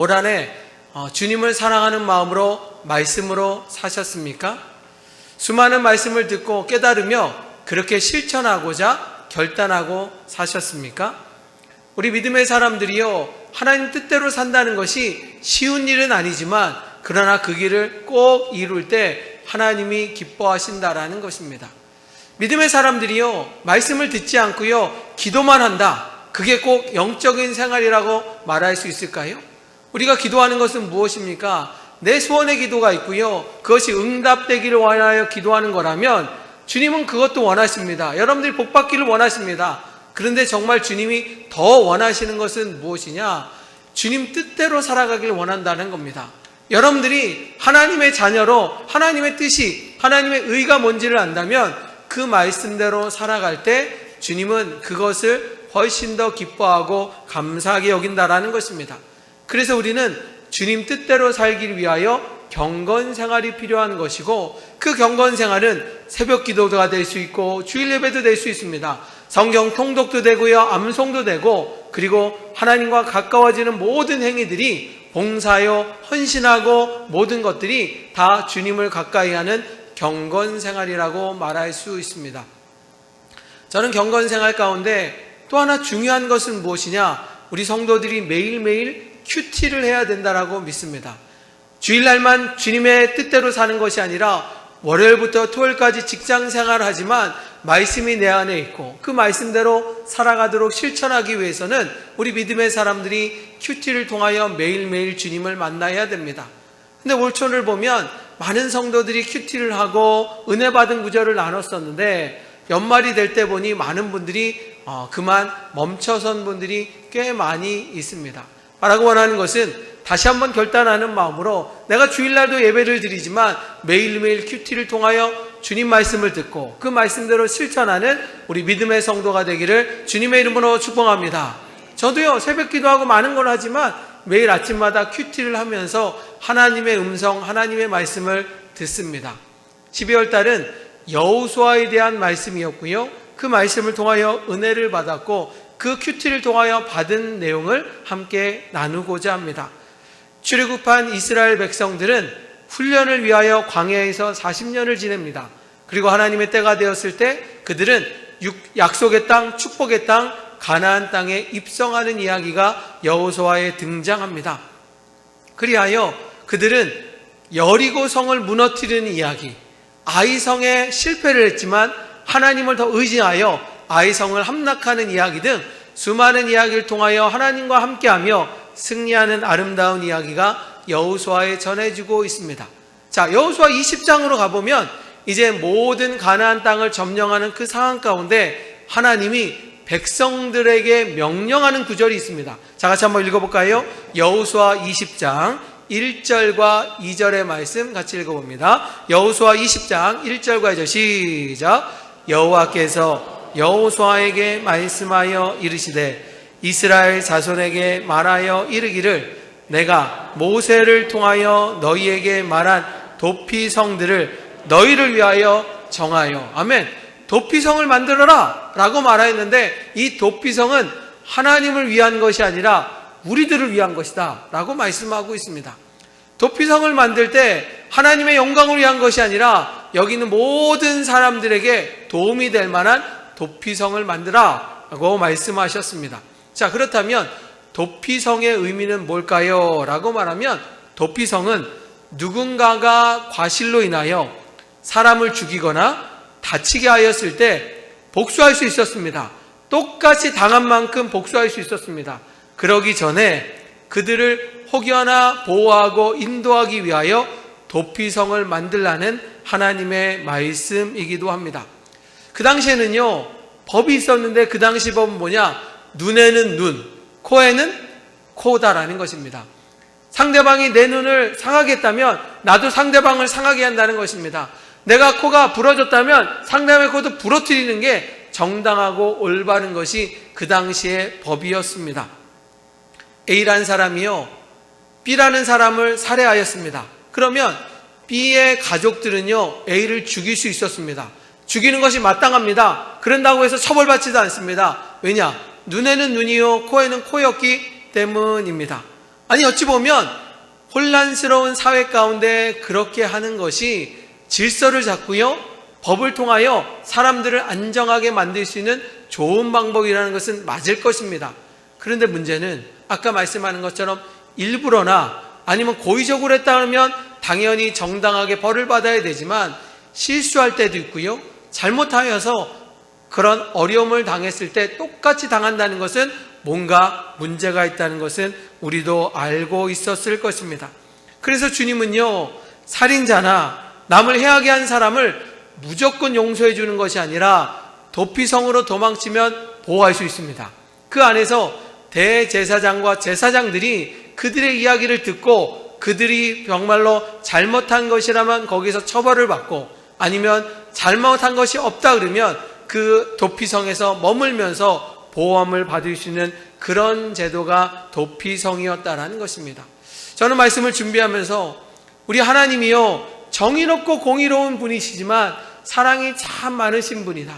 올 한해 주님을 사랑하는 마음으로 말씀으로 사셨습니까? 수많은 말씀을 듣고 깨달으며 그렇게 실천하고자 결단하고 사셨습니까? 우리 믿음의 사람들이요, 하나님 뜻대로 산다는 것이 쉬운 일은 아니지만 그러나 그 길을 꼭 이룰 때 하나님이 기뻐하신다라는 것입니다. 믿음의 사람들이요, 말씀을 듣지 않고요 기도만 한다, 그게 꼭 영적인 생활이라고 말할 수 있을까요? 우리가 기도하는 것은 무엇입니까? 내 소원의 기도가 있고요, 그것이 응답되기를 원하여 기도하는 거라면 주님은 그것도 원하십니다. 여러분들이 복받기를 원하십니다. 그런데 정말 주님이 더 원하시는 것은 무엇이냐? 주님 뜻대로 살아가기를 원한다는 겁니다. 여러분들이 하나님의 자녀로 하나님의 뜻이, 하나님의 의가 뭔지를 안다면 그 말씀대로 살아갈 때 주님은 그것을 훨씬 더 기뻐하고 감사하게 여긴다라는 것입니다. 그래서 우리는 주님 뜻대로 살기 위하여 경건 생활이 필요한 것이고, 그 경건 생활은 새벽 기도가 될 수 있고 주일 예배도 될 수 있습니다. 성경 통독도 되고요, 암송도 되고, 그리고 하나님과 가까워지는 모든 행위들이 봉사요, 헌신하고 모든 것들이 다 주님을 가까이 하는 경건 생활이라고 말할 수 있습니다. 저는 경건 생활 가운데 또 하나 중요한 것은 무엇이냐? 우리 성도들이 매일매일 큐티를 해야 된다라고 믿습니다. 주일날만 주님의 뜻대로 사는 것이 아니라 월요일부터 토요일까지 직장 생활을 하지만 말씀이 내 안에 있고 그 말씀대로 살아가도록 실천하기 위해서는 우리 믿음의 사람들이 큐티를 통하여 매일매일 주님을 만나야 됩니다. 근데 올 초를 보면 많은 성도들이 큐티를 하고 은혜 받은 구절을 나눴었는데 연말이 될 때 보니 많은 분들이 그만 멈춰선 분들이 꽤 많이 있습니다. 말하고 원하는 것은 다시 한번 결단하는 마음으로 내가 주일날도 예배를 드리지만 매일매일 큐티를 통하여 주님 말씀을 듣고 그 말씀대로 실천하는 우리 믿음의 성도가 되기를 주님의 이름으로 축복합니다. 저도요, 새벽 기도하고 많은 걸 하지만 매일 아침마다 큐티를 하면서 하나님의 음성, 하나님의 말씀을 듣습니다. 12월 달은 여호수아에 대한 말씀이었고요, 그 말씀을 통하여 은혜를 받았고 그 큐티를 통하여 받은 내용을 함께 나누고자 합니다. 출애굽한 이스라엘 백성들은 훈련을 위하여 광야에서 40년을 지냅니다. 그리고 하나님의 때가 되었을 때 그들은 약속의 땅, 축복의 땅, 가나안 땅에 입성하는 이야기가 여호수아에 등장합니다. 그리하여 그들은 여리고 성을 무너뜨리는 이야기, 아이성에 실패를 했지만 하나님을 더 의지하여 아이성을 함락하는 이야기 등 수많은 이야기를 통하여 하나님과 함께하며 승리하는 아름다운 이야기가 여호수아에 전해지고 있습니다. 자, 여호수아 20장으로 가보면 이제 모든 가나안 땅을 점령하는 그 상황 가운데 하나님이 백성들에게 명령하는 구절이 있습니다. 자, 같이 한번 읽어볼까요? 여호수아 20장 1절과 2절의 말씀 같이 읽어봅니다. 여호수아 20장 1절과 2절 시작. 여호와께서 여호수아에게 말씀하여 이르시되 이스라엘 자손에게 말하여 이르기를 내가 모세를 통하여 너희에게 말한 도피성들을 너희를 위하여 정하여. 아멘. 도피성을 만들어라 라고 말하였는데 이 도피성은 하나님을 위한 것이 아니라 우리들을 위한 것이다 라고 말씀하고 있습니다. 도피성을 만들 때 하나님의 영광을 위한 것이 아니라 여기 있는 모든 사람들에게 도움이 될 만한 도피성을 만들라 라고 말씀하셨습니다. 자, 그렇다면 도피성의 의미는 뭘까요? 라고 말하면 도피성은 누군가가 과실로 인하여 사람을 죽이거나 다치게 하였을 때 복수할 수 있었습니다. 똑같이 당한 만큼 복수할 수 있었습니다. 그러기 전에 그들을 혹여나 보호하고 인도하기 위하여 도피성을 만들라는 하나님의 말씀이기도 합니다. 그 당시에는요, 법이 있었는데 그 당시 법은 뭐냐? 눈에는 눈, 코에는 코다라는 것입니다. 상대방이 내 눈을 상하게 했다면 나도 상대방을 상하게 한다는 것입니다. 내가 코가 부러졌다면 상대방의 코도 부러뜨리는 게 정당하고 올바른 것이 그 당시의 법이었습니다. A라는 사람이요, B라는 사람을 살해하였습니다. 그러면 B의 가족들은요, A를 죽일 수 있었습니다. 죽이는 것이 마땅합니다. 그런다고 해서 처벌받지도 않습니다. 왜냐? 눈에는 눈이요, 코에는 코였기 때문입니다. 아니 어찌 보면 혼란스러운 사회 가운데 그렇게 하는 것이 질서를 잡고요, 법을 통하여 사람들을 안정하게 만들 수 있는 좋은 방법이라는 것은 맞을 것입니다. 그런데 문제는 아까 말씀하는 것처럼 일부러나 아니면 고의적으로 했다 하면 당연히 정당하게 벌을 받아야 되지만 실수할 때도 있고요, 잘못하여서 그런 어려움을 당했을 때 똑같이 당한다는 것은 뭔가 문제가 있다는 것은 우리도 알고 있었을 것입니다. 그래서 주님은요, 살인자나 남을 해하게 한 사람을 무조건 용서해 주는 것이 아니라 도피성으로 도망치면 보호할 수 있습니다. 그 안에서 대제사장과 제사장들이 그들의 이야기를 듣고 그들이 정말로 잘못한 것이라면 거기서 처벌을 받고, 아니면 잘못한 것이 없다 그러면 그 도피성에서 머물면서 보호함을 받을 수 있는 그런 제도가 도피성이었다라는 것입니다. 저는 말씀을 준비하면서 우리 하나님이요, 정의롭고 공의로운 분이시지만 사랑이 참 많으신 분이다,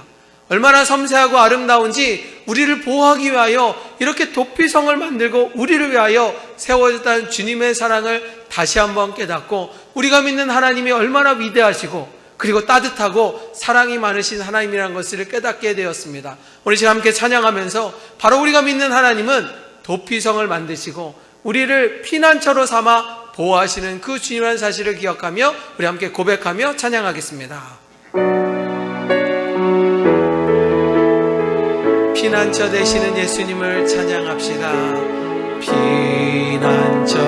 얼마나 섬세하고 아름다운지 우리를 보호하기 위하여 이렇게 도피성을 만들고 우리를 위하여 세워졌다는 주님의 사랑을 다시 한번 깨닫고, 우리가 믿는 하나님이 얼마나 위대하시고 그리고 따뜻하고 사랑이 많으신 하나님이라는 것을 깨닫게 되었습니다. 오늘 시간 함께 찬양하면서 바로 우리가 믿는 하나님은 도피성을 만드시고 우리를 피난처로 삼아 보호하시는 그 주님이라는 사실을 기억하며 우리 함께 고백하며 찬양하겠습니다. 피난처 되시는 예수님을 찬양합시다. 피난처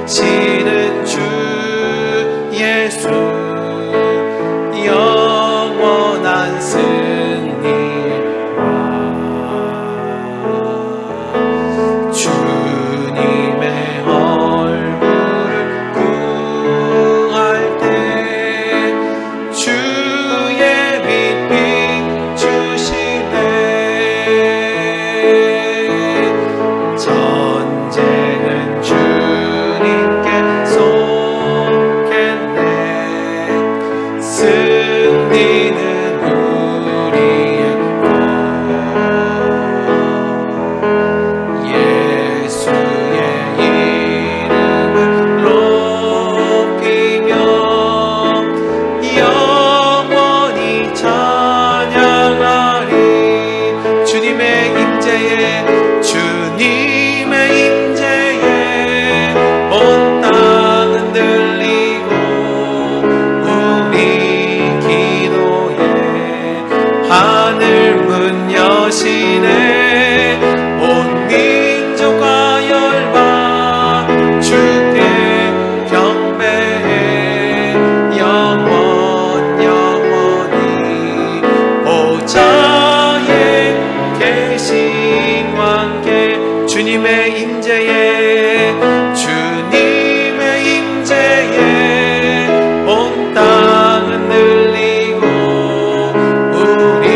되시는 주 예수, 영원한 승리와 주님의 얼굴을 구할 때 주의 빛 비추시네. 전쟁은 주님께 속했네. 승리는 우리의 것. 예수의 이름을 높이며 영원히 찬양하리. 주님의 임재에 온 땅은 들리고 우리 기도에 하늘 문 여시네. 온 민족과 열방 주께 경배해. 영원히 보좌에 계신 왕께. 주님의 임재에 온 땅은 들리고 우리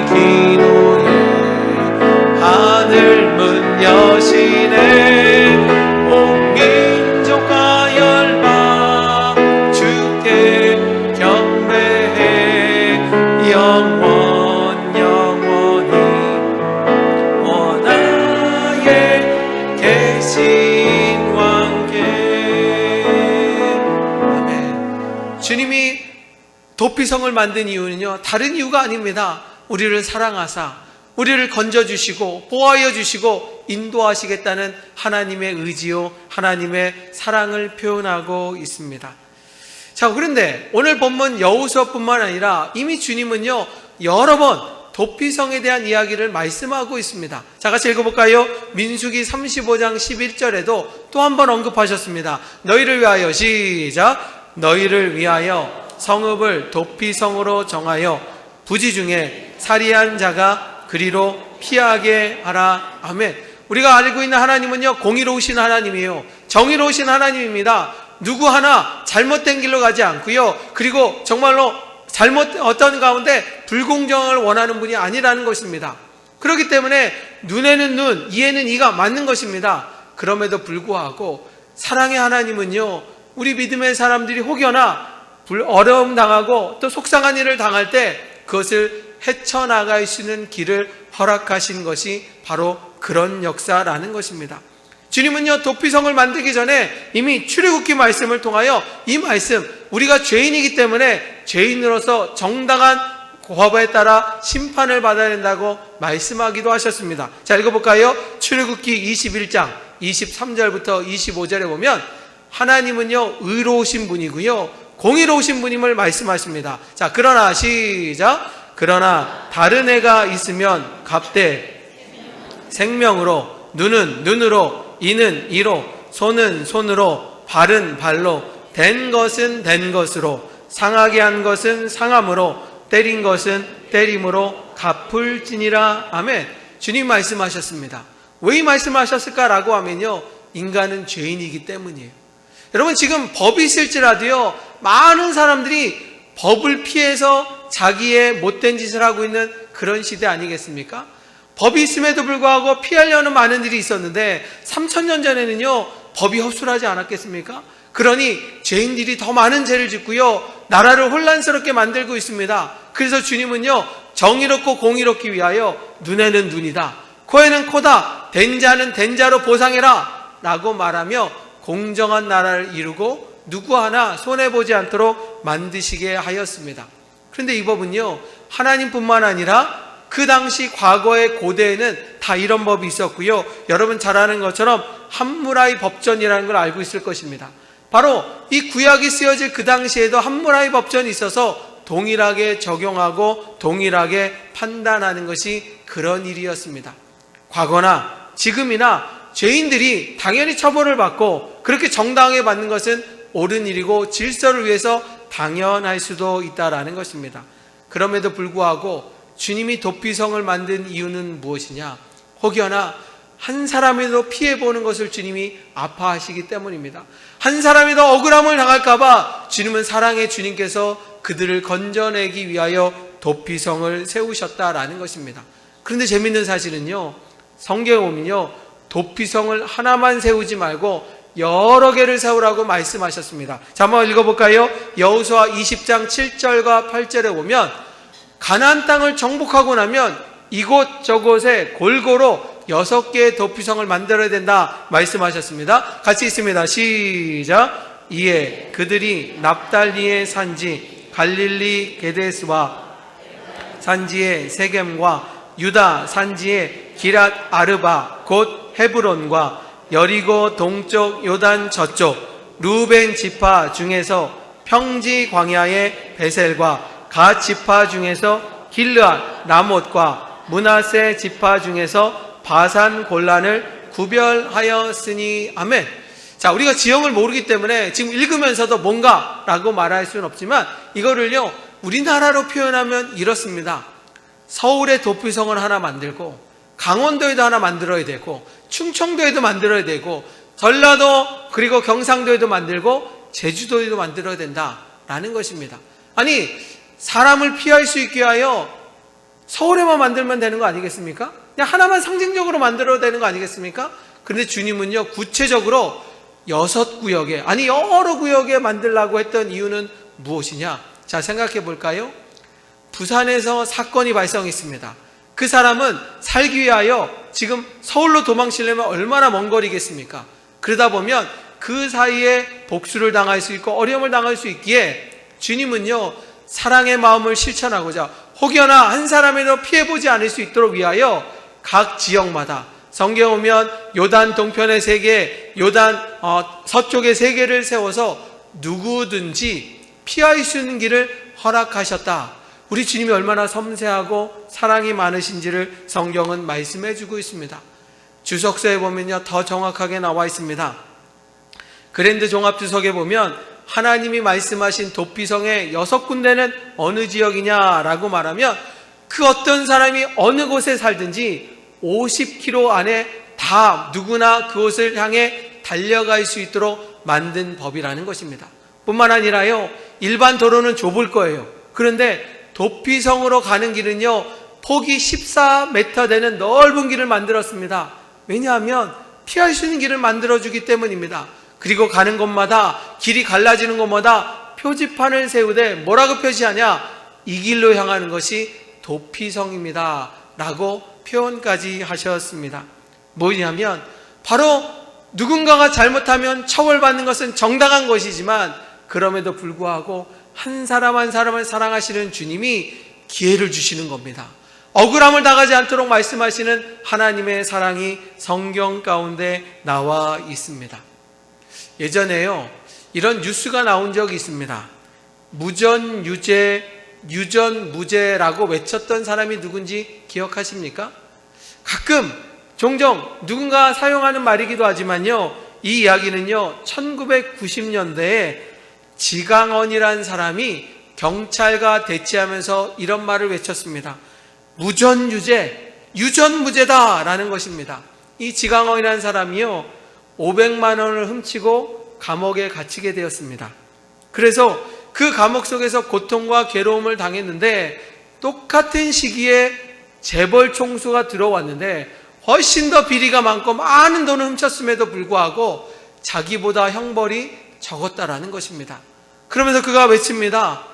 기도에 하늘 문 여시네. 온 민족과 열방 주께 경배해. 영원히 원하에 계신 왕께. 아멘. 주님이 도피성을 만든 이유는요, 다른 이유가 아닙니다. 우리를 사랑하사 우리를 건져주시고 보호하여 주시고 인도하시겠다는 하나님의 의지요, 하나님의 사랑을 표현하고 있습니다. 자, 그런데 오늘 본문 여호수아뿐만 아니라 이미 주님은요, 여러 번 도피성에 대한 이야기를 말씀하고 있습니다. 자, 같이 읽어볼까요? 민수기 35장 11절에도 또 한 번 언급하셨습니다. 너희를 위하여, 시작, 너희를 위하여 성읍을 도피성으로 정하여 부지 중에 살이한 자가 그리로 피하게 하라. 아멘. 우리가 알고 있는 하나님은요, 공의로우신 하나님이에요. 정의로우신 하나님입니다. 누구 하나 잘못된 길로 가지 않고요, 그리고 정말로 어떤 가운데 불공정을 원하는 분이 아니라는 것입니다. 그렇기 때문에 눈에는 눈, 이에는 이가 맞는 것입니다. 그럼에도 불구하고 사랑의 하나님은요, 우리 믿음의 사람들이 혹여나 어려움 당하고 또 속상한 일을 당할 때 그것을 헤쳐나갈 수 있는 길을 허락하신 것이 바로 그런 역사라는 것입니다. 주님은요, 도피성을 만들기 전에 이미 출애굽기 말씀을 통하여 이 말씀, 우리가 죄인이기 때문에 죄인으로서 정당한 법에 따라 심판을 받아야 된다고 말씀하기도 하셨습니다. 자, 읽어볼까요? 출애굽기 21장 23절부터 25절에 보면 하나님은요, 의로우신 분이고요, 공의로우신 분임을 말씀하십니다. 자, 그러나 시작. 그러나 다른 애가 있으면 갑대 생명으로, 눈은 눈으로, 이는 이로, 손은 손으로, 발은 발로, 된 것은 된 것으로, 상하게 한 것은 상함으로, 때린 것은 때림으로 갚을지니라. 아멘. 주님 말씀하셨습니다. 왜 이 말씀하셨을까라고 하면요, 인간은 죄인이기 때문이에요. 여러분, 지금 법이 있을지라도요, 많은 사람들이 법을 피해서 자기의 못된 짓을 하고 있는 그런 시대 아니겠습니까? 법이 있음에도 불구하고 피하려는 많은 일이 있었는데 3000년 전에는요, 법이 허술하지 않았겠습니까? 그러니 죄인들이 더 많은 죄를 짓고요, 나라를 혼란스럽게 만들고 있습니다. 그래서 주님은요, 정의롭고 공의롭기 위하여 눈에는 눈이다, 코에는 코다, 된 자는 된 자로 보상해라 라고 말하며 공정한 나라를 이루고 누구 하나 손해보지 않도록 만드시게 하였습니다. 그런데 이 법은요, 하나님뿐만 아니라 그 당시 과거의 고대에는 다 이런 법이 있었고요, 여러분 잘 아는 것처럼 함무라이 법전이라는 걸 알고 있을 것입니다. 바로 이 구약이 쓰여질 그 당시에도 함무라이 법전이 있어서 동일하게 적용하고 동일하게 판단하는 것이 그런 일이었습니다. 과거나 지금이나 죄인들이 당연히 처벌을 받고 그렇게 정당하게 받는 것은 옳은 일이고 질서를 위해서 당연할 수도 있다라는 것입니다. 그럼에도 불구하고 주님이 도피성을 만든 이유는 무엇이냐? 혹여나 한 사람이라도 피해보는 것을 주님이 아파하시기 때문입니다. 한 사람이 더 억울함을 당할까봐 주님은 사랑의 주님께서 그들을 건져내기 위하여 도피성을 세우셨다라는 것입니다. 그런데 재밌는 사실은요, 성경에 보면요, 도피성을 하나만 세우지 말고 여러 개를 세우라고 말씀하셨습니다. 자, 한번 읽어볼까요? 여호수아 20장 7절과 8절에 보면 가나안 땅을 정복하고 나면 이곳저곳에 골고루 6개의 도피성을 만들어야 된다 말씀하셨습니다. 같이 있습니다. 시작. 이에 그들이 납달리의 산지 갈릴리 게데스와 산지의 세겜과 유다 산지의 기랏 아르바 곧 헤브론과 여리고 동쪽 요단 저쪽 루벤 지파 중에서 평지 광야의 베셀과 갓 지파 중에서 길르앗 라못과 므낫세 지파 중에서 바산 골란을 구별하였으니. 아멘. 자, 우리가 지형을 모르기 때문에 지금 읽으면서도 뭔가라고 말할 수는 없지만 이거를요, 우리나라로 표현하면 이렇습니다. 서울에 도피성을 하나 만들고 강원도에도 하나 만들어야 되고 충청도에도 만들어야 되고 전라도 그리고 경상도에도 만들고 제주도에도 만들어야 된다라는 것입니다. 아니, 사람을 피할 수 있게 하여 서울에만 만들면 되는 거 아니겠습니까? 그냥 하나만 상징적으로 만들어야 되는 거 아니겠습니까? 그런데 주님은요, 구체적으로 6구역에, 아니 여러 구역에 만들라고 했던 이유는 무엇이냐? 자, 생각해 볼까요? 부산에서 사건이 발생했습니다. 그 사람은 살기 위하여 지금 서울로 도망치려면 얼마나 먼 거리겠습니까? 그러다 보면 그 사이에 복수를 당할 수 있고 어려움을 당할 수 있기에 주님은요, 사랑의 마음을 실천하고자 혹여나 한 사람이라도 피해보지 않을 수 있도록 위하여 각 지역마다 성경에 오면 요단 동편의 3개, 요단 서쪽의 3개를 세워서 누구든지 피할 수 있는 길을 허락하셨다. 우리 주님이 얼마나 섬세하고 사랑이 많으신지를 성경은 말씀해 주고 있습니다. 주석서에 보면요, 더 정확하게 나와 있습니다. 그랜드 종합주석에 보면 하나님이 말씀하신 도피성의 6군데는 어느 지역이냐라고 말하면 그 어떤 사람이 어느 곳에 살든지 50km 안에 다 누구나 그곳을 향해 달려갈 수 있도록 만든 법이라는 것입니다. 뿐만 아니라요, 일반 도로는 좁을 거예요. 그런데 도피성으로 가는 길은요, 폭이 14m 되는 넓은 길을 만들었습니다. 왜냐하면 피할 수 있는 길을 만들어주기 때문입니다. 그리고 가는 곳마다, 길이 갈라지는 곳마다 표지판을 세우되 뭐라고 표시하냐? 이 길로 향하는 것이 도피성입니다 라고 표현까지 하셨습니다. 뭐냐면 바로 누군가가 잘못하면 처벌받는 것은 정당한 것이지만 그럼에도 불구하고 한 사람 한 사람을 사랑하시는 주님이 기회를 주시는 겁니다. 억울함을 당하지 않도록 말씀하시는 하나님의 사랑이 성경 가운데 나와 있습니다. 예전에요, 이런 뉴스가 나온 적이 있습니다. 무전유죄, 유전무죄라고 외쳤던 사람이 누군지 기억하십니까? 가끔 종종 누군가 사용하는 말이기도 하지만요, 이 이야기는요 1990년대에 지강원이라는 사람이 경찰과 대치하면서 이런 말을 외쳤습니다. 무전유죄, 유전무죄다 라는 것입니다. 이 지강원이라는 사람이요 500만 원을 훔치고 감옥에 갇히게 되었습니다. 그래서 그 감옥 속에서 고통과 괴로움을 당했는데 똑같은 시기에 재벌 총수가 들어왔는데 훨씬 더 비리가 많고 많은 돈을 훔쳤음에도 불구하고 자기보다 형벌이 적었다라는 것입니다. 그러면서 그가 외칩니다.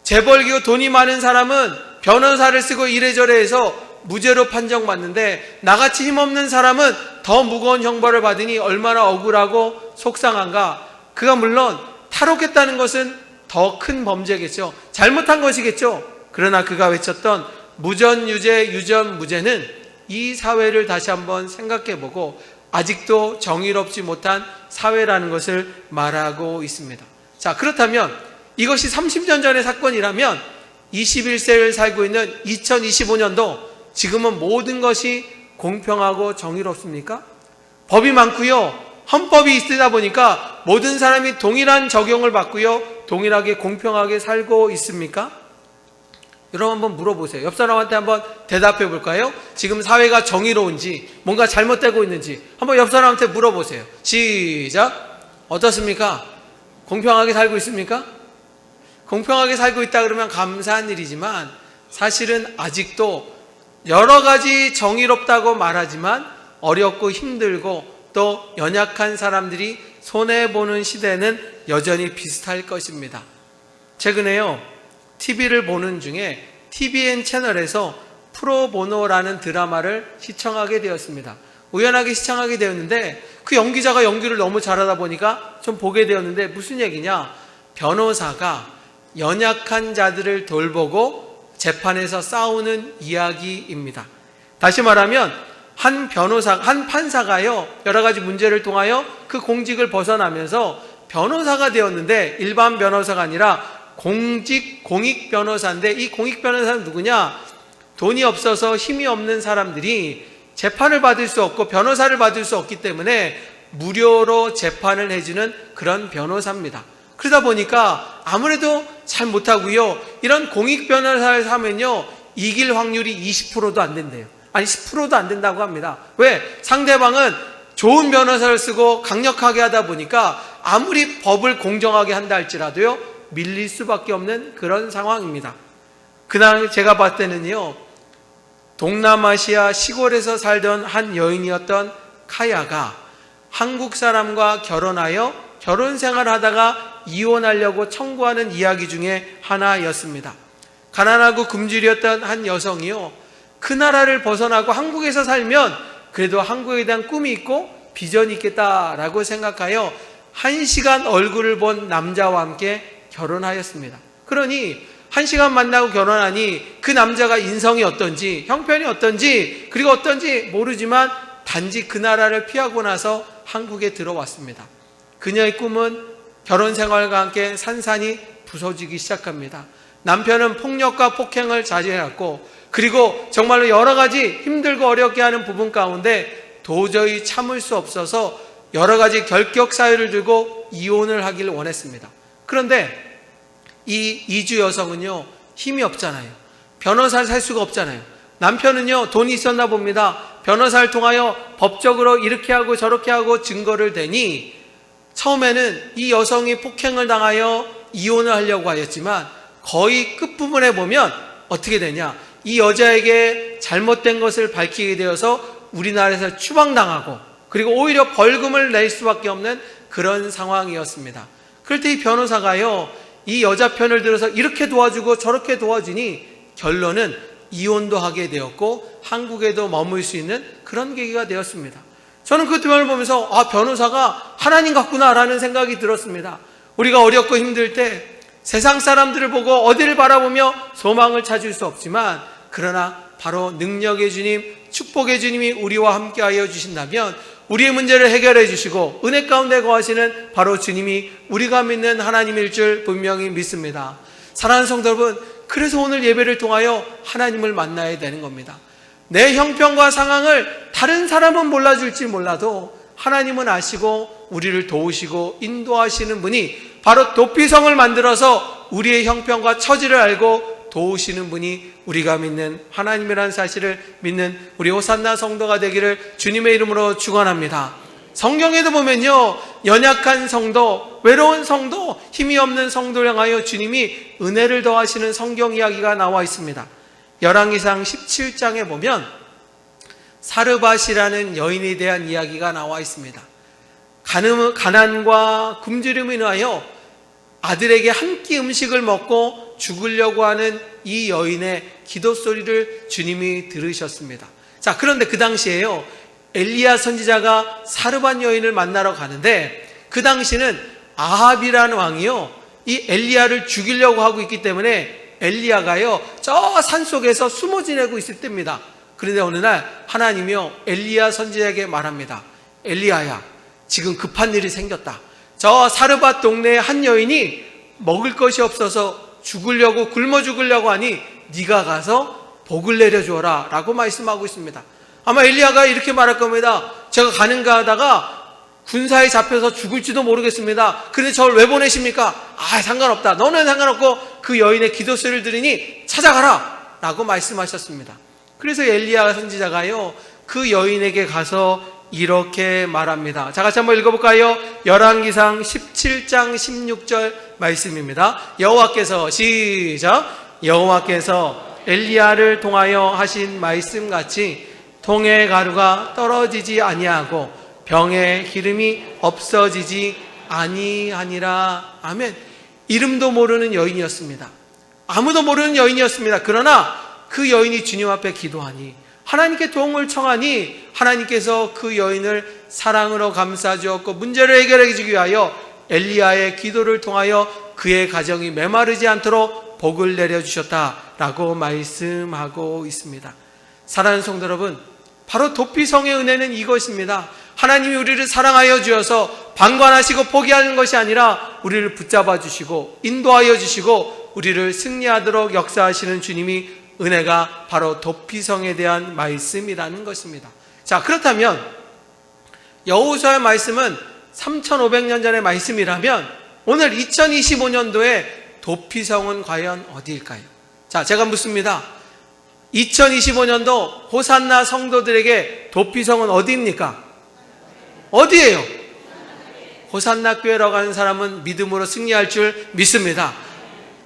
재벌기고 돈이 많은 사람은 변호사를 쓰고 이래저래 해서 무죄로 판정받는데 나같이 힘없는 사람은 더 무거운 형벌을 받으니 얼마나 억울하고 속상한가. 그가 물론 탈옥했다는 것은 더 큰 범죄겠죠. 잘못한 것이겠죠. 그러나 그가 외쳤던 무전유죄, 유전무죄는 이 사회를 다시 한번 생각해보고 아직도 정의롭지 못한 사회라는 것을 말하고 있습니다. 자, 그렇다면 이것이 30년 전의 사건이라면 21세를 살고 있는 2025년도 지금은 모든 것이 공평하고 정의롭습니까? 법이 많고요, 헌법이 있다 보니까 모든 사람이 동일한 적용을 받고요, 동일하게 공평하게 살고 있습니까? 여러분 한번 물어보세요. 옆 사람한테 한번 대답해 볼까요? 지금 사회가 정의로운지 뭔가 잘못되고 있는지 한번 옆 사람한테 물어보세요. 시작. 어떻습니까? 공평하게 살고 있습니까? 공평하게 살고 있다 그러면 감사한 일이지만 사실은 아직도 여러 가지 정의롭다고 말하지만 어렵고 힘들고 또 연약한 사람들이 손해보는 시대는 여전히 비슷할 것입니다. 최근에요, TV를 보는 중에 TVN 채널에서 프로보노라는 드라마를 시청하게 되었습니다. 우연하게 시청하게 되었는데 그 연기자가 연기를 너무 잘하다 보니까 좀 보게 되었는데 무슨 얘기냐? 변호사가 연약한 자들을 돌보고 재판에서 싸우는 이야기입니다. 다시 말하면 한 판사가요 여러 가지 문제를 통하여 그 공직을 벗어나면서 변호사가 되었는데 일반 변호사가 아니라 공익 변호사인데 이 공익 변호사는 누구냐? 돈이 없어서 힘이 없는 사람들이 재판을 받을 수 없고 변호사를 받을 수 없기 때문에 무료로 재판을 해주는 그런 변호사입니다. 그러다 보니까 아무래도 잘 못하고요, 이런 공익 변호사를 하면요 이길 확률이 20%도 안 된대요. 아니 10%도 안 된다고 합니다. 왜? 상대방은 좋은 변호사를 쓰고 강력하게 하다 보니까 아무리 법을 공정하게 한다 할지라도요 밀릴 수밖에 없는 그런 상황입니다. 그날 제가 봤을 때는요, 동남아시아 시골에서 살던 한 여인이었던 카야가 한국 사람과 결혼하여 결혼 생활을 하다가 이혼하려고 청구하는 이야기 중에 하나였습니다. 가난하고 굶주렸던 한 여성이요, 그 나라를 벗어나고 한국에서 살면 그래도 한국에 대한 꿈이 있고 비전이 있겠다라고 생각하여 1시간 얼굴을 본 남자와 함께 결혼하였습니다. 그러니 1시간 만나고 결혼하니 그 남자가 인성이 어떤지, 형편이 어떤지, 그리고 어떤지 모르지만 단지 그 나라를 피하고 나서 한국에 들어왔습니다. 그녀의 꿈은 결혼 생활과 함께 산산이 부서지기 시작합니다. 남편은 폭력과 폭행을 자제해왔고, 그리고 정말로 여러 가지 힘들고 어렵게 하는 부분 가운데 도저히 참을 수 없어서 여러 가지 결격 사유를 들고 이혼을 하기를 원했습니다. 그런데 이 이주 여성은요 힘이 없잖아요. 변호사를 살 수가 없잖아요. 남편은요 돈이 있었나 봅니다. 변호사를 통하여 법적으로 이렇게 하고 저렇게 하고 증거를 대니 처음에는 이 여성이 폭행을 당하여 이혼을 하려고 하였지만 거의 끝부분에 보면 어떻게 되냐, 이 여자에게 잘못된 것을 밝히게 되어서 우리나라에서 추방당하고 그리고 오히려 벌금을 낼 수밖에 없는 그런 상황이었습니다. 그럴 때 이 변호사가요 이 여자 편을 들어서 이렇게 도와주고 저렇게 도와주니 결론은 이혼도 하게 되었고 한국에도 머물 수 있는 그런 계기가 되었습니다. 저는 그 말을 보면서 변호사가 하나님 같구나라는 생각이 들었습니다. 우리가 어렵고 힘들 때 세상 사람들을 보고 어디를 바라보며 소망을 찾을 수 없지만, 그러나 바로 능력의 주님, 축복의 주님이 우리와 함께하여 주신다면 우리의 문제를 해결해 주시고 은혜 가운데 거하시는 바로 주님이 우리가 믿는 하나님일 줄 분명히 믿습니다. 사랑하는 성도 여러분, 그래서 오늘 예배를 통하여 하나님을 만나야 되는 겁니다. 내 형편과 상황을 다른 사람은 몰라줄지 몰라도 하나님은 아시고 우리를 도우시고 인도하시는 분이 바로 도피성을 만들어서 우리의 형편과 처지를 알고 도우시는 분이 우리가 믿는 하나님이라는 사실을 믿는 우리 호산나 성도가 되기를 주님의 이름으로 축원합니다. 성경에도 보면요, 연약한 성도, 외로운 성도, 힘이 없는 성도를 향하여 주님이 은혜를 더하시는 성경 이야기가 나와 있습니다. 열왕기상 17장에 보면 사르밧이라는 여인에 대한 이야기가 나와 있습니다. 가난과 굶주림으로 인하여 아들에게 한 끼 음식을 먹고 죽으려고 하는 이 여인의 기도 소리를 주님이 들으셨습니다. 자, 그런데 그 당시에요, 엘리야 선지자가 사르밧 여인을 만나러 가는데, 그 당시는 아합이라는 왕이요, 이 엘리야를 죽이려고 하고 있기 때문에 엘리야가요, 저 산속에서 숨어 지내고 있을 때입니다. 그런데 어느 날 하나님이요, 엘리야 선지자에게 말합니다. 엘리야야, 지금 급한 일이 생겼다. 저 사르밧 동네에 한 여인이 먹을 것이 없어서 죽으려고, 굶어 죽으려고 하니 네가 가서 복을 내려주어라 라고 말씀하고 있습니다. 아마 엘리야가 이렇게 말할 겁니다. 제가 가는가 하다가 군사에 잡혀서 죽을지도 모르겠습니다. 그런데 저를 왜 보내십니까? 상관없다. 너는 상관없고 그 여인의 기도 소리를 들으니 찾아가라 라고 말씀하셨습니다. 그래서 엘리야 선지자가요, 그 여인에게 가서 이렇게 말합니다. 자, 같이 한번 읽어볼까요? 열왕기상 17장 16절 말씀입니다. 여호와께서, 시작. 여호와께서 엘리야를 통하여 하신 말씀같이 통의 가루가 떨어지지 아니하고 병의 기름이 없어지지 아니하니라. 아멘. 이름도 모르는 여인이었습니다. 아무도 모르는 여인이었습니다. 그러나 그 여인이 주님 앞에 기도하니, 하나님께 도움을 청하니 하나님께서 그 여인을 사랑으로 감싸주었고 문제를 해결해 주기 위하여 엘리야의 기도를 통하여 그의 가정이 메마르지 않도록 복을 내려주셨다라고 말씀하고 있습니다. 사랑하는 성도 여러분, 바로 도피성의 은혜는 이것입니다. 하나님이 우리를 사랑하여 주셔서 방관하시고 포기하는 것이 아니라 우리를 붙잡아 주시고 인도하여 주시고 우리를 승리하도록 역사하시는 주님이, 은혜가 바로 도피성에 대한 말씀이라는 것입니다. 자, 그렇다면 여호수아의 말씀은 3500년 전의 말씀이라면 오늘 2025년도에 도피성은 과연 어디일까요? 자, 제가 묻습니다. 2025년도 호산나 성도들에게 도피성은 어디입니까? 어디예요? 호산나 교회라고 하는 사람은 믿음으로 승리할 줄 믿습니다.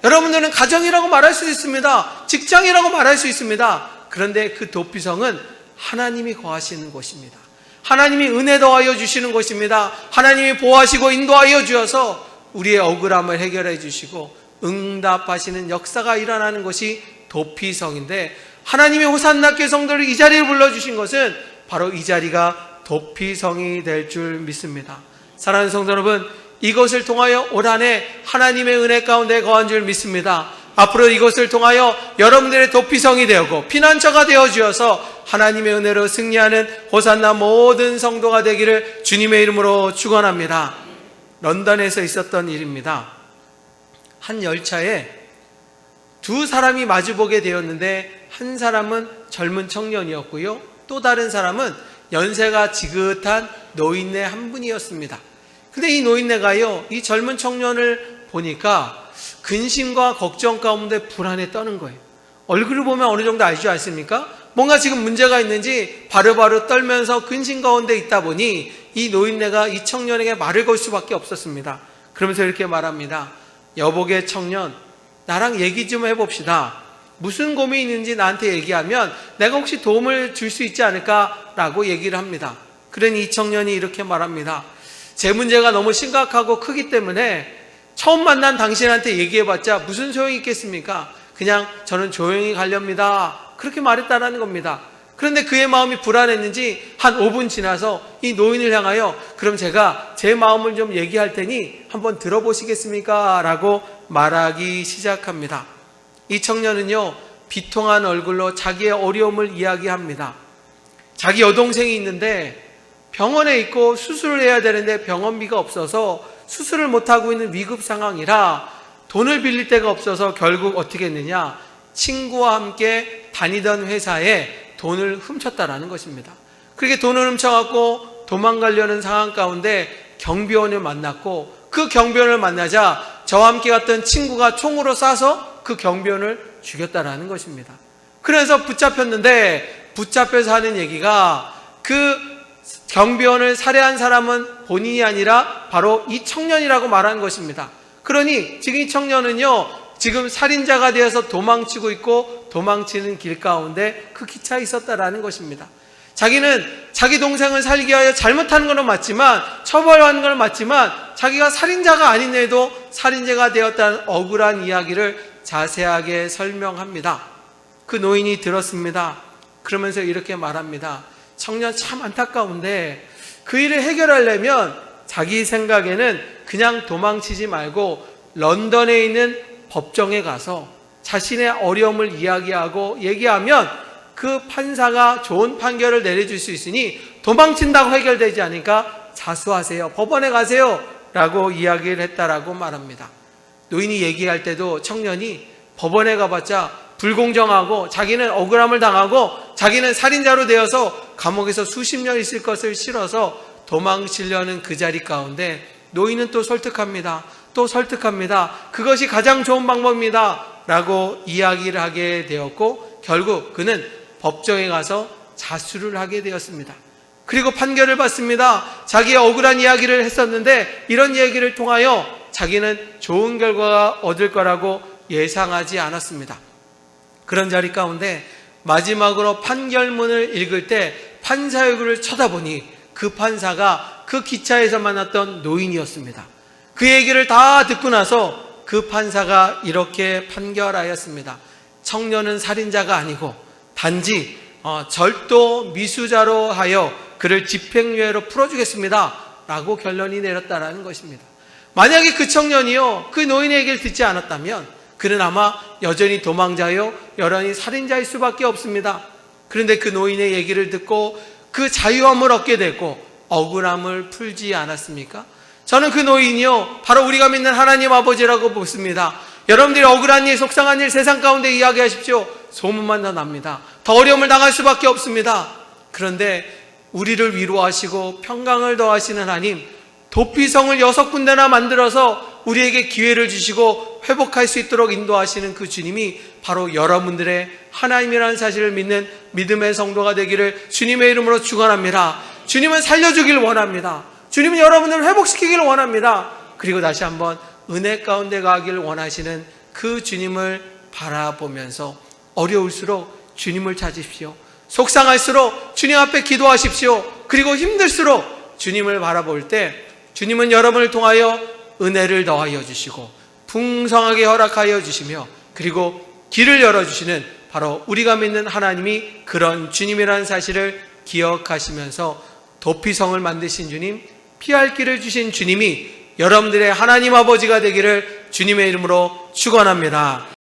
여러분들은 가정이라고 말할 수 있습니다. 직장이라고 말할 수 있습니다. 그런데 그 도피성은 하나님이 거하시는 곳입니다. 하나님이 은혜 더하여 주시는 곳입니다. 하나님이 보호하시고 인도하여 주셔서 우리의 억울함을 해결해 주시고 응답하시는 역사가 일어나는 곳이 도피성인데, 하나님의 호산나 교회 성도를 이 자리에 불러주신 것은 바로 이 자리가 도피성이 될 줄 믿습니다. 사랑하는 성도 여러분, 이것을 통하여 올 한 해 하나님의 은혜 가운데 거한 줄 믿습니다. 앞으로 이것을 통하여 여러분들의 도피성이 되고 피난처가 되어 주어서 하나님의 은혜로 승리하는 호산나 모든 성도가 되기를 주님의 이름으로 축원합니다. 런던에서 있었던 일입니다. 한 열차에 두 사람이 마주보게 되었는데, 한 사람은 젊은 청년이었고요, 또 다른 사람은 연세가 지긋한 노인네 한 분이었습니다. 근데 이 노인네가요, 이 젊은 청년을 보니까 근심과 걱정 가운데 불안에 떠는 거예요. 얼굴을 보면 어느 정도 알지 않습니까? 뭔가 지금 문제가 있는지 바로바로 떨면서 근심 가운데 있다 보니 이 노인네가 이 청년에게 말을 걸 수밖에 없었습니다. 그러면서 이렇게 말합니다. 여보게 청년, 나랑 얘기 좀 해봅시다. 무슨 고민이 있는지 나한테 얘기하면 내가 혹시 도움을 줄 수 있지 않을까? 라고 얘기를 합니다. 그러니 이 청년이 이렇게 말합니다. 제 문제가 너무 심각하고 크기 때문에 처음 만난 당신한테 얘기해봤자 무슨 소용이 있겠습니까? 그냥 저는 조용히 가렵니다. 그렇게 말했다라는 겁니다. 그런데 그의 마음이 불안했는지 한 5분 지나서 이 노인을 향하여 그럼 제가 제 마음을 좀 얘기할 테니 한번 들어보시겠습니까? 라고 말하기 시작합니다. 이 청년은요, 비통한 얼굴로 자기의 어려움을 이야기합니다. 자기 여동생이 있는데 병원에 있고 수술을 해야 되는데 병원비가 없어서 수술을 못하고 있는 위급 상황이라 돈을 빌릴 데가 없어서 결국 어떻게 했느냐, 친구와 함께 다니던 회사에 돈을 훔쳤다라는 것입니다. 그렇게 돈을 훔쳐갖고 도망가려는 상황 가운데 경비원을 만났고, 그 경비원을 만나자 저와 함께 갔던 친구가 총으로 쏴서 그 경비원을 죽였다라는 것입니다. 그래서 붙잡혔는데, 붙잡혀서 하는 얘기가 그 경비원을 살해한 사람은 본인이 아니라 바로 이 청년이라고 말하는 것입니다. 그러니 지금 이 청년은요, 지금 살인자가 되어서 도망치고 있고 도망치는 길 가운데 그 기차에 있었다라는 것입니다. 자기는 자기 동생을 살기 위하여 잘못하는 건 맞지만, 처벌하는 건 맞지만, 자기가 살인자가 아닌데도 살인자가 되었다는 억울한 이야기를 자세하게 설명합니다. 그 노인이 들었습니다. 그러면서 이렇게 말합니다. 청년 참 안타까운데 그 일을 해결하려면 자기 생각에는 그냥 도망치지 말고 런던에 있는 법정에 가서 자신의 어려움을 이야기하고 얘기하면 그 판사가 좋은 판결을 내려줄 수 있으니 도망친다고 해결되지 않으니까 자수하세요, 법원에 가세요 라고 이야기를 했다라고 말합니다. 노인이 얘기할 때도 청년이 법원에 가봤자 불공정하고 자기는 억울함을 당하고 자기는 살인자로 되어서 감옥에서 수십 년 있을 것을 싫어서 도망치려는 그 자리 가운데 노인은 또 설득합니다. 또 설득합니다. 그것이 가장 좋은 방법입니다 라고 이야기를 하게 되었고, 결국 그는 법정에 가서 자수를 하게 되었습니다. 그리고 판결을 받습니다. 자기의 억울한 이야기를 했었는데 이런 이야기를 통하여 자기는 좋은 결과가 얻을 거라고 예상하지 않았습니다. 그런 자리 가운데 마지막으로 판결문을 읽을 때 판사 얼굴을 쳐다보니 그 판사가 그 기차에서 만났던 노인이었습니다. 그 얘기를 다 듣고 나서 그 판사가 이렇게 판결하였습니다. 청년은 살인자가 아니고 단지 절도 미수자로 하여 그를 집행유예로 풀어주겠습니다 라고 결론이 내렸다는 것입니다. 만약에 그 청년이요, 그 노인의 얘기를 듣지 않았다면 그는 아마 여전히 도망자요, 여전히 살인자일 수밖에 없습니다. 그런데 그 노인의 얘기를 듣고 그 자유함을 얻게 됐고 억울함을 풀지 않았습니까? 저는 그 노인이요, 바로 우리가 믿는 하나님 아버지라고 보습니다. 여러분들이 억울한 일, 속상한 일 세상 가운데 이야기하십시오. 소문만 더 납니다. 더 어려움을 당할 수밖에 없습니다. 그런데 우리를 위로하시고 평강을 더하시는 하나님, 도피성을 6군데나 만들어서 우리에게 기회를 주시고 회복할 수 있도록 인도하시는 그 주님이 바로 여러분들의 하나님이라는 사실을 믿는 믿음의 성도가 되기를 주님의 이름으로 축원합니다. 주님은 살려주길 원합니다. 주님은 여러분들을 회복시키기를 원합니다. 그리고 다시 한번 은혜 가운데 가기를 원하시는 그 주님을 바라보면서 어려울수록 주님을 찾으십시오. 속상할수록 주님 앞에 기도하십시오. 그리고 힘들수록 주님을 바라볼 때 주님은 여러분을 통하여 은혜를 더하여 주시고 풍성하게 허락하여 주시며, 그리고 길을 열어주시는 바로 우리가 믿는 하나님이 그런 주님이라는 사실을 기억하시면서 도피성을 만드신 주님, 피할 길을 주신 주님이 여러분들의 하나님 아버지가 되기를 주님의 이름으로 축원합니다.